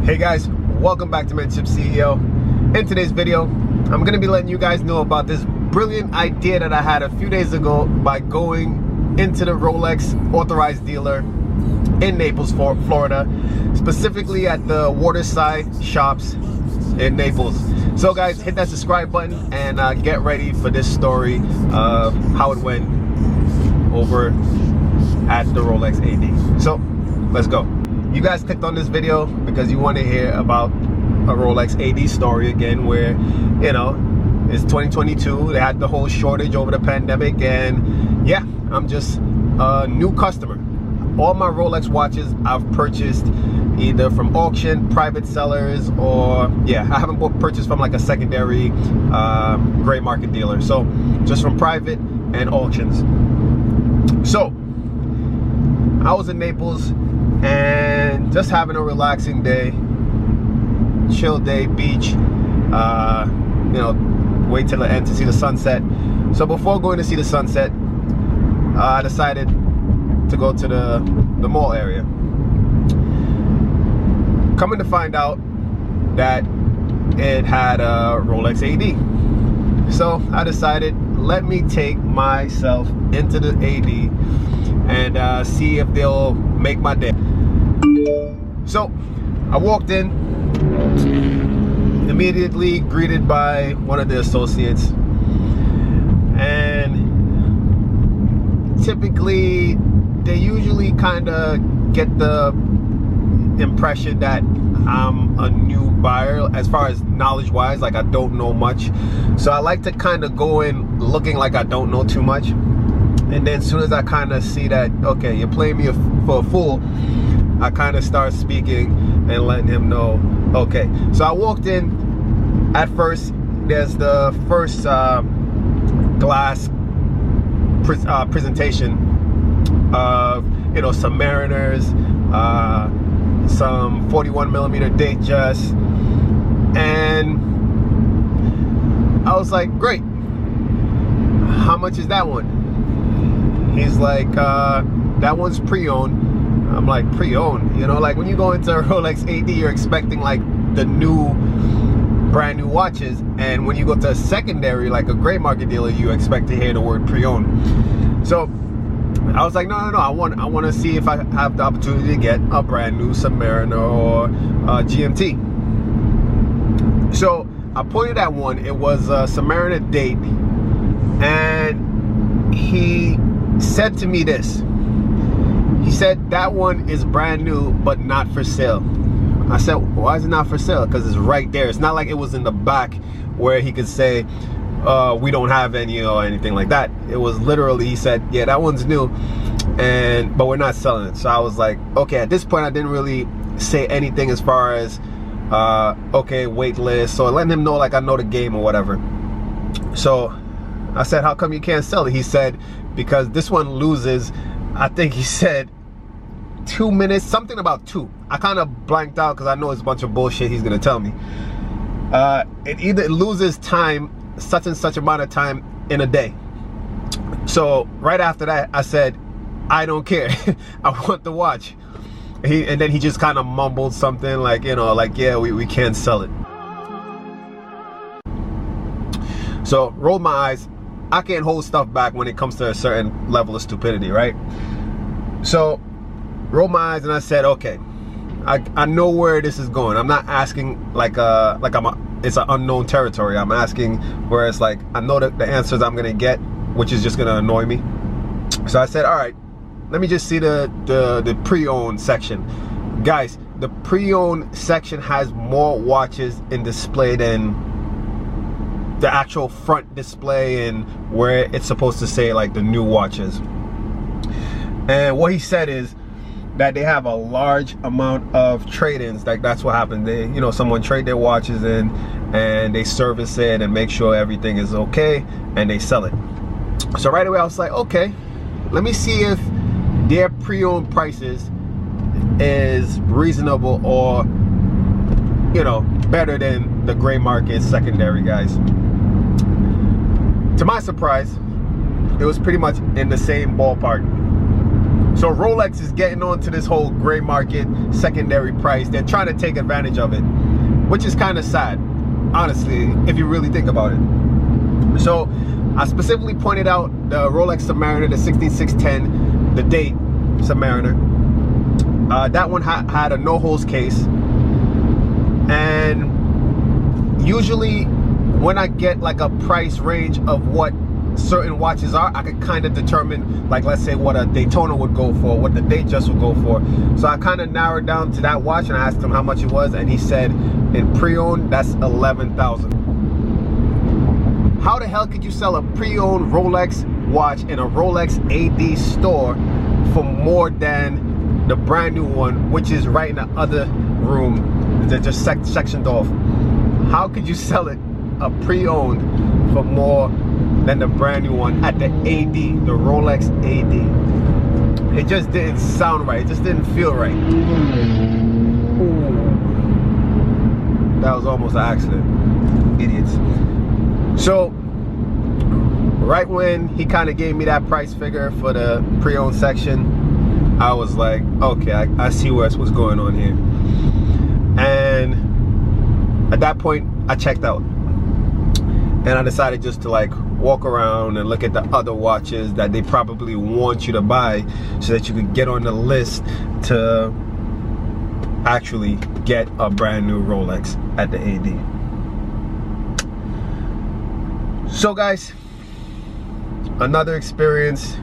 Hey guys, welcome back to Mentorship CEO. In today's video, I'm going to be letting you guys know about this brilliant idea that I had a few days ago by going into the Rolex authorized dealer in Naples, Florida, specifically at the Waterside shops in Naples. So guys, hit that subscribe button and get ready for this story of how it went over at the Rolex AD. So let's go. You guys clicked on this video because you want to hear about a Rolex AD story again, where, you know, it's 2022. They had the whole shortage over the pandemic, and yeah, I'm just a new customer. All my Rolex watches I've purchased either from auction, private sellers, or yeah, I haven't purchased from like a secondary gray market dealer. So just from private and auctions. So I was in Naples and just having a relaxing day, chill day, beach, you know, wait till the end to see the sunset. So before going to see the sunset, I decided to go to the mall area. Coming to find out that it had a Rolex AD. So I decided, let me take myself into the AD and see if they'll make my day. So I walked in, immediately greeted by one of the associates, and typically they usually kind of get the impression that I'm a new buyer as far as knowledge wise, like I don't know much. So I like to kind of go in looking like I don't know too much, and then as soon as I kind of see that, okay, you're playing me for a fool, I kind of start speaking and letting him know, okay. So I walked in. At first, there's the first glass presentation of, you know, some Mariners, some 41mm Datejust, and I was like, great, how much is that one? He's like, that one's pre-owned. I'm like, pre-owned? You know, like when you go into a Rolex AD, you're expecting like the new, brand new watches, and when you go to a secondary, like a gray market dealer, you expect to hear the word pre-owned. So I was like, no, I want to see if I have the opportunity to get a brand new Submariner or GMT. So I pointed at one. It was a Submariner date, and he said to me this. He said, that one is brand new but not for sale. I said, why is it not for sale? Because it's right there. It's not like it was in the back where he could say, we don't have any or anything like that. It was literally, he said, yeah, that one's new, but we're not selling it. So I was like, okay. At this point, I didn't really say anything as far as, okay, wait list. So letting him know like I know the game or whatever. So I said, how come you can't sell it? He said, because this one loses, I think he said 2 minutes, something about 2. I kind of blanked out because I know it's a bunch of bullshit he's gonna tell me. It either loses time, such and such amount of time in a day. So right after that, I said, I don't care. I want the watch. And then he just kind of mumbled something like, you know, like, yeah, we can't sell it. So rolled my eyes. I can't hold stuff back when it comes to a certain level of stupidity, right? So rolled my eyes and I said, okay, I know where this is going. I'm not asking like it's an unknown territory. I'm asking where it's like, I know that the answers I'm gonna get, which is just gonna annoy me. So I said, all right, let me just see the pre-owned section. Guys, the pre-owned section has more watches in display than the actual front display and where it's supposed to say like the new watches. And what he said is that they have a large amount of trade-ins. Like that's what happened. They, you know, someone trade their watches in and they service it and make sure everything is okay and they sell it. So right away I was like, okay, let me see if their pre-owned prices is reasonable or, you know, better than the gray market secondary guys. To my surprise, it was pretty much in the same ballpark. So Rolex is getting onto this whole gray market secondary price. They're trying to take advantage of it, which is kind of sad, honestly, if you really think about it. So I specifically pointed out the Rolex Submariner, the 16610, the date Submariner. That one had a no holes case, and usually when I get like a price range of what certain watches are, I could kind of determine, like, let's say what a Daytona would go for, what the Datejust would go for. So I kind of narrowed down to that watch, and I asked him how much it was, and he said in pre-owned that's $11,000. How the hell could you sell a pre-owned Rolex watch in a Rolex AD store for more than the brand new one, which is right in the other room that just sectioned off? How could you sell it, a pre-owned, for more than the brand new one at the AD, the Rolex AD? It just didn't sound right. It just didn't feel right. Ooh. That was almost an accident. Idiots. So right when he kind of gave me that price figure for the pre-owned section, I was like, okay, I see what's going on here. And at that point, I checked out. And I decided just to like walk around and look at the other watches that they probably want you to buy so that you could get on the list to actually get a brand new Rolex at the AD. So guys, another experience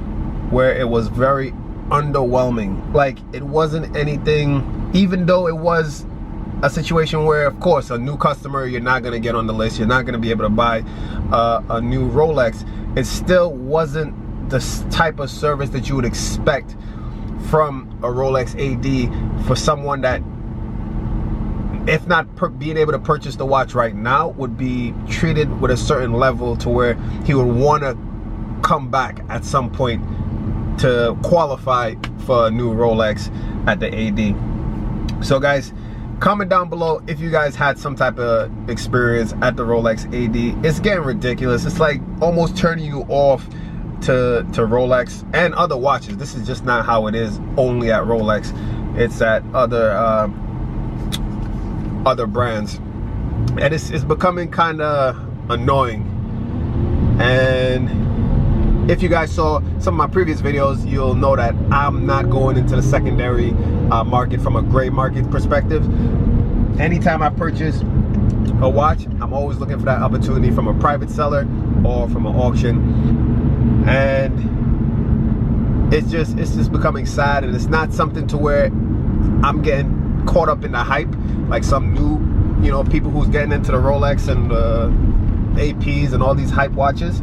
where it was very underwhelming. Like, it wasn't anything, even though it was a situation where, of course, a new customer, you're not going to get on the list, you're not going to be able to buy a new Rolex. It still wasn't the type of service that you would expect from a Rolex AD for someone that, if not being able to purchase the watch right now, would be treated with a certain level to where he would want to come back at some point to qualify for a new Rolex at the AD. So guys, comment down below if you guys had some type of experience at the Rolex AD. It's getting ridiculous. It's like almost turning you off to Rolex and other watches. This is just not how it is only at Rolex. It's at other brands, and it's becoming kind of annoying. And if you guys saw some of my previous videos, you'll know that I'm not going into the secondary market from a gray market perspective. Anytime I purchase a watch, I'm always looking for that opportunity from a private seller or from an auction. And it's just becoming sad, and it's not something to where I'm getting caught up in the hype like some new, people who's getting into the Rolex and APs and all these hype watches.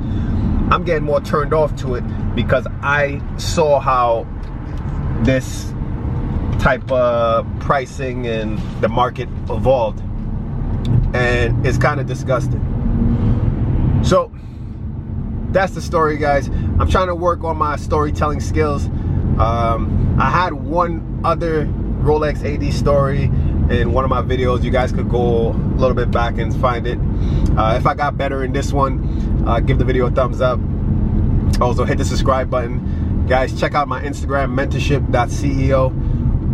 I'm getting more turned off to it because I saw how this type of pricing and the market evolved, and it's kind of disgusting. So that's the story, guys. I'm trying to work on my storytelling skills. I had one other Rolex AD story in one of my videos. You guys could go a little bit back and find it. If I got better in this one, give the video a thumbs up. Also hit the subscribe button. Guys, check out my Instagram, mentorship.ceo,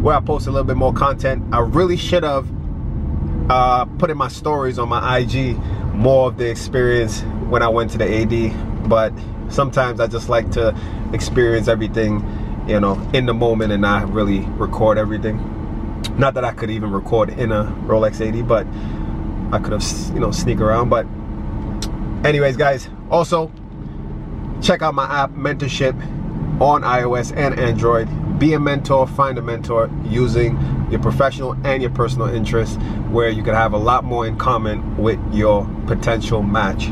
where I post a little bit more content. I really should have put in my stories on my IG more of the experience when I went to the AD, but sometimes I just like to experience everything, in the moment, and not really record everything. Not that I could even record in a Rolex AD, but I could have, sneak around. But anyways, guys, also check out my app, Mentorship, on iOS and Android. Be a mentor, find a mentor using your professional and your personal interests, where you can have a lot more in common with your potential match.